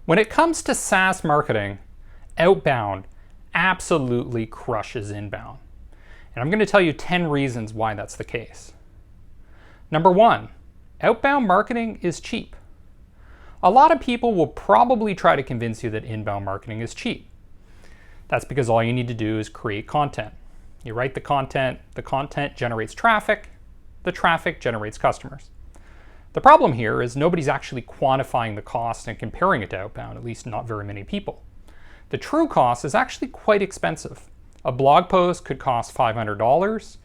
When it comes to SaaS marketing, outbound absolutely crushes inbound. And I'm going to tell you 10 reasons why that's the case. Number one, outbound marketing is cheap. A lot of people will probably try to convince you that inbound marketing is cheap. That's because all you need to do is create content. You write the content generates traffic, the traffic generates customers. The problem here is nobody's actually quantifying the cost and comparing it to outbound, at least not very many people. The true cost is actually quite expensive. A blog post could cost $500.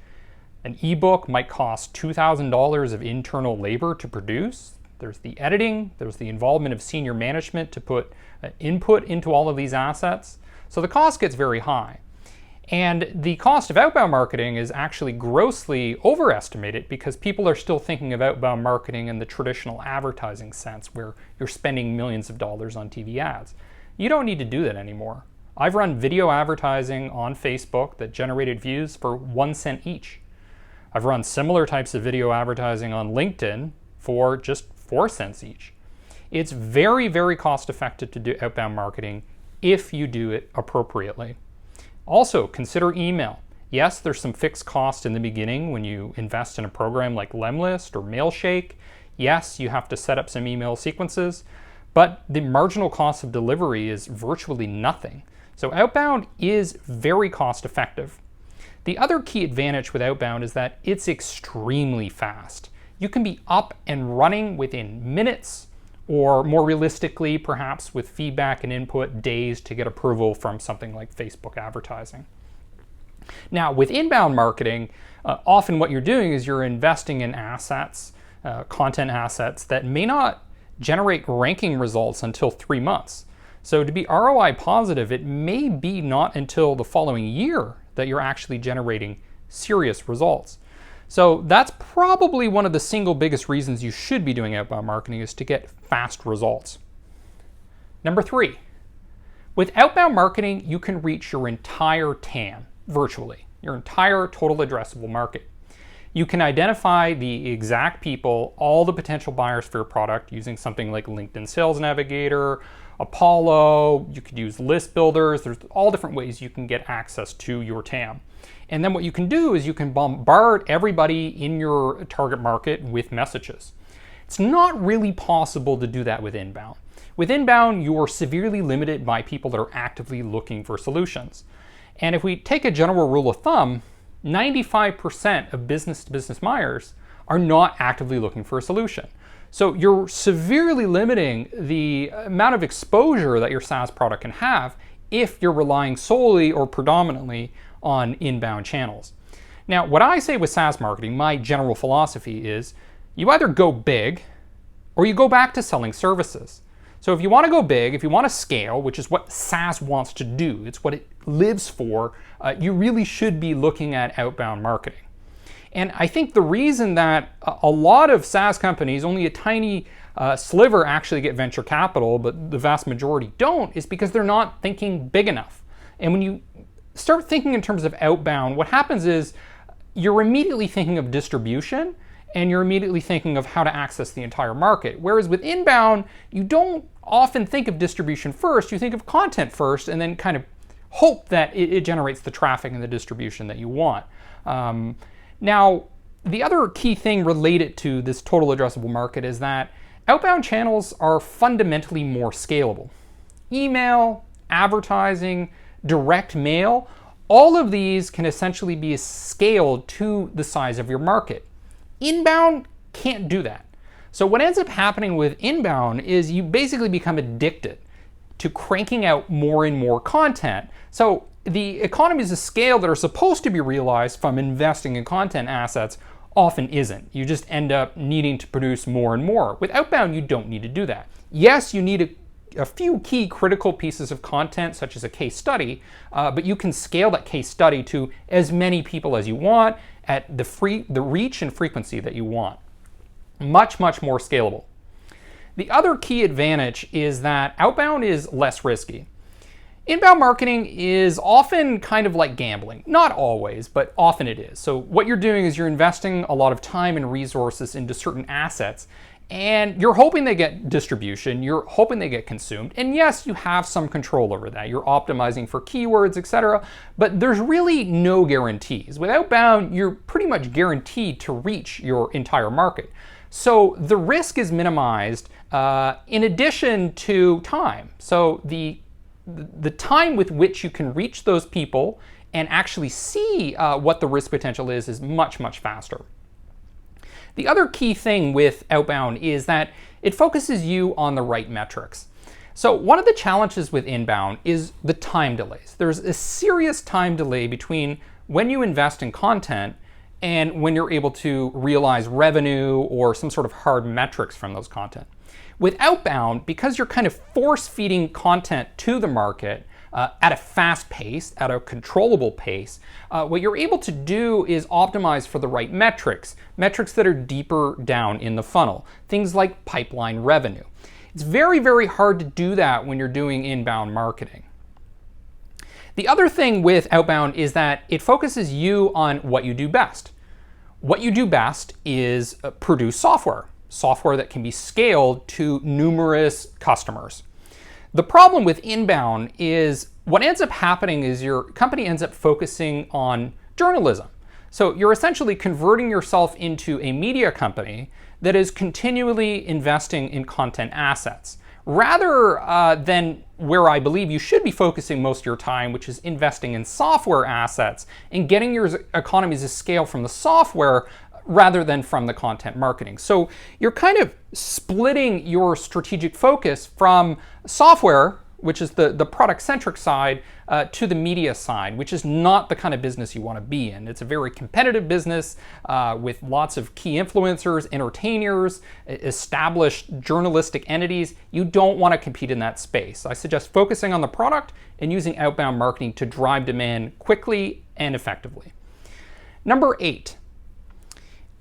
An ebook might cost $2,000 of internal labor to produce. There's the editing, there's the involvement of senior management to put input into all of these assets. So the cost gets very high. And the cost of outbound marketing is actually grossly overestimated because people are still thinking of outbound marketing in the traditional advertising sense where you're spending millions of dollars on TV ads. You don't need to do that anymore. I've run video advertising on Facebook that generated views for 1 cent each. I've run similar types of video advertising on LinkedIn for just 4 cents each. It's very, very cost effective to do outbound marketing if you do it appropriately. Also, consider email. Yes, there's some fixed cost in the beginning when you invest in a program like Lemlist or Mailshake. Yes, you have to set up some email sequences, but the marginal cost of delivery is virtually nothing. So outbound is very cost effective. The other key advantage with outbound is that it's extremely fast. You can be up and running within minutes, or more realistically, perhaps with feedback and input, days to get approval from something like Facebook advertising. Now, with inbound marketing, often what you're doing is you're investing in assets, content assets that may not generate ranking results until 3 months. So to be ROI positive, it may be not until the following year that you're actually generating serious results. So that's probably one of the single biggest reasons you should be doing outbound marketing is to get fast results. Number 3, with outbound marketing, you can reach your entire TAM virtually, your entire total addressable market. You can identify the exact people, all the potential buyers for your product using something like LinkedIn Sales Navigator, Apollo, you could use list builders. There's all different ways you can get access to your TAM. And then what you can do is you can bombard everybody in your target market with messages. It's not really possible to do that with inbound. With inbound, you are severely limited by people that are actively looking for solutions. And if we take a general rule of thumb, 95% of business-to-business buyers are not actively looking for a solution. So you're severely limiting the amount of exposure that your SaaS product can have if you're relying solely or predominantly on inbound channels. Now, what I say with SaaS marketing, my general philosophy is you either go big or you go back to selling services. So if you want to go big, if you want to scale, which is what SaaS wants to do, it's what it lives for, you really should be looking at outbound marketing. And I think the reason that a lot of SaaS companies, only a tiny sliver actually get venture capital, but the vast majority don't, is because they're not thinking big enough. And when you start thinking in terms of outbound, what happens is you're immediately thinking of distribution and you're immediately thinking of how to access the entire market. Whereas with inbound, you don't often think of distribution first, you think of content first and then kind of hope that it generates the traffic and the distribution that you want. Now, the other key thing related to this total addressable market is that outbound channels are fundamentally more scalable. Email, advertising, direct mail, all of these can essentially be scaled to the size of your market. Inbound can't do that. So what ends up happening with inbound is you basically become addicted to cranking out more and more content. So the economies of scale that are supposed to be realized from investing in content assets often isn't. You just end up needing to produce more and more. With outbound, you don't need to do that. Yes, you need a few key critical pieces of content, such as a case study, but you can scale that case study to as many people as you want at the reach and frequency that you want. Much, much more scalable. The other key advantage is that outbound is less risky. Inbound marketing is often kind of like gambling. Not always, but often it is. So what you're doing is you're investing a lot of time and resources into certain assets, And you're hoping they get distribution, you're hoping they get consumed. And yes, you have some control over that. You're optimizing for keywords, etc. But there's really no guarantees. With Outbound, you're pretty much guaranteed to reach your entire market. So the risk is minimized in addition to time. So the time with which you can reach those people and actually see what the risk potential is much, much faster. The other key thing with Outbound is that it focuses you on the right metrics. So one of the challenges with inbound is the time delays. There's a serious time delay between when you invest in content and when you're able to realize revenue or some sort of hard metrics from those content. With Outbound, because you're kind of force-feeding content to the market at a fast pace, at a controllable pace, what you're able to do is optimize for the right metrics that are deeper down in the funnel, things like pipeline revenue. It's very, very hard to do that when you're doing inbound marketing. The other thing with Outbound is that it focuses you on what you do best. What you do best is produce software that can be scaled to numerous customers. The problem with inbound is what ends up happening is your company ends up focusing on journalism. So you're essentially converting yourself into a media company that is continually investing in content assets, rather than where I believe you should be focusing most of your time, which is investing in software assets and getting your economies of scale from the software rather than from the content marketing. So you're kind of splitting your strategic focus from software, which is the product-centric side, to the media side, which is not the kind of business you want to be in. It's a very competitive business with lots of key influencers, entertainers, established journalistic entities. You don't want to compete in that space. I suggest focusing on the product and using outbound marketing to drive demand quickly and effectively. Number 8,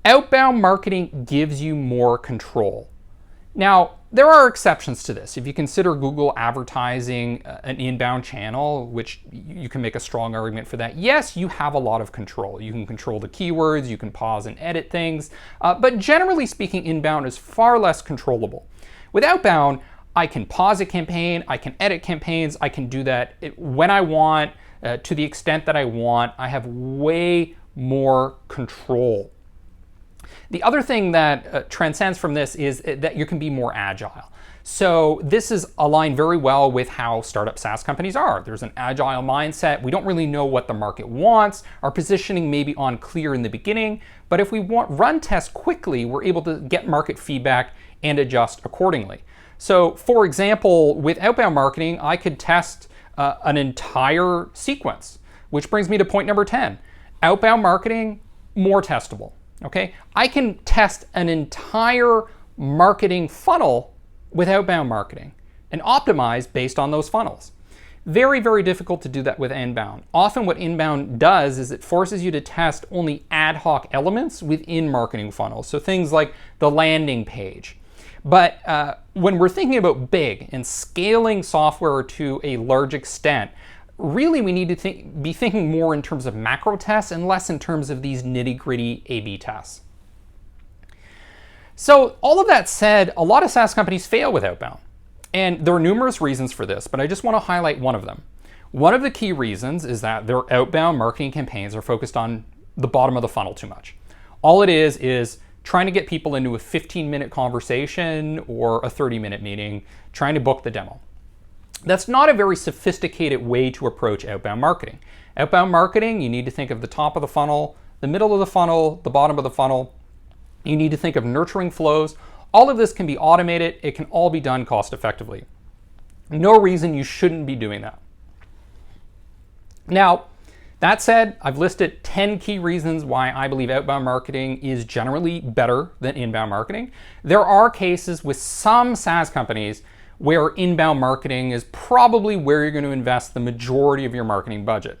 outbound marketing gives you more control. Now, there are exceptions to this. If you consider Google advertising an inbound channel, which you can make a strong argument for that, yes, you have a lot of control. You can control the keywords, you can pause and edit things, but generally speaking, inbound is far less controllable. With outbound, I can pause a campaign, I can edit campaigns, I can do that when I want, to the extent that I want. I have way more control. The other thing that transcends from this is that you can be more agile. So this is aligned very well with how startup SaaS companies are. There's an agile mindset. We don't really know what the market wants. Our positioning may be unclear in the beginning, but if we run tests quickly, we're able to get market feedback and adjust accordingly. So for example, with outbound marketing, I could test an entire sequence, which brings me to point number 10. Outbound marketing, more testable. Okay, I can test an entire marketing funnel with outbound marketing and optimize based on those funnels. Very, very difficult to do that with inbound. Often what inbound does is it forces you to test only ad hoc elements within marketing funnels. So things like the landing page. But when we're thinking about big and scaling software to a large extent, really we need to be thinking more in terms of macro tests and less in terms of these nitty-gritty A/B tests. So all of that said, a lot of SaaS companies fail with outbound. And there are numerous reasons for this, but I just want to highlight one of them. One of the key reasons is that their outbound marketing campaigns are focused on the bottom of the funnel too much. All it is trying to get people into a 15-minute conversation or a 30-minute meeting, trying to book the demo. That's not a very sophisticated way to approach outbound marketing. Outbound marketing, you need to think of the top of the funnel, the middle of the funnel, the bottom of the funnel. You need to think of nurturing flows. All of this can be automated. It can all be done cost effectively. No reason you shouldn't be doing that. Now, that said, I've listed 10 key reasons why I believe outbound marketing is generally better than inbound marketing. There are cases with some SaaS companies where inbound marketing is probably where you're going to invest the majority of your marketing budget.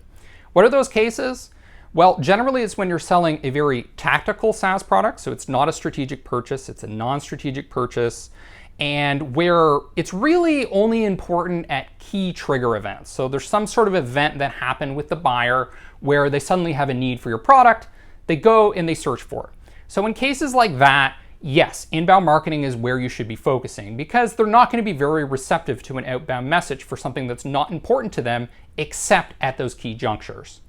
What are those cases? Well, generally it's when you're selling a very tactical SaaS product, so it's not a strategic purchase, it's a non-strategic purchase, and where it's really only important at key trigger events. So there's some sort of event that happened with the buyer where they suddenly have a need for your product, they go and they search for it. So in cases like that, Yes, inbound marketing is where you should be focusing because they're not going to be very receptive to an outbound message for something that's not important to them except at those key junctures.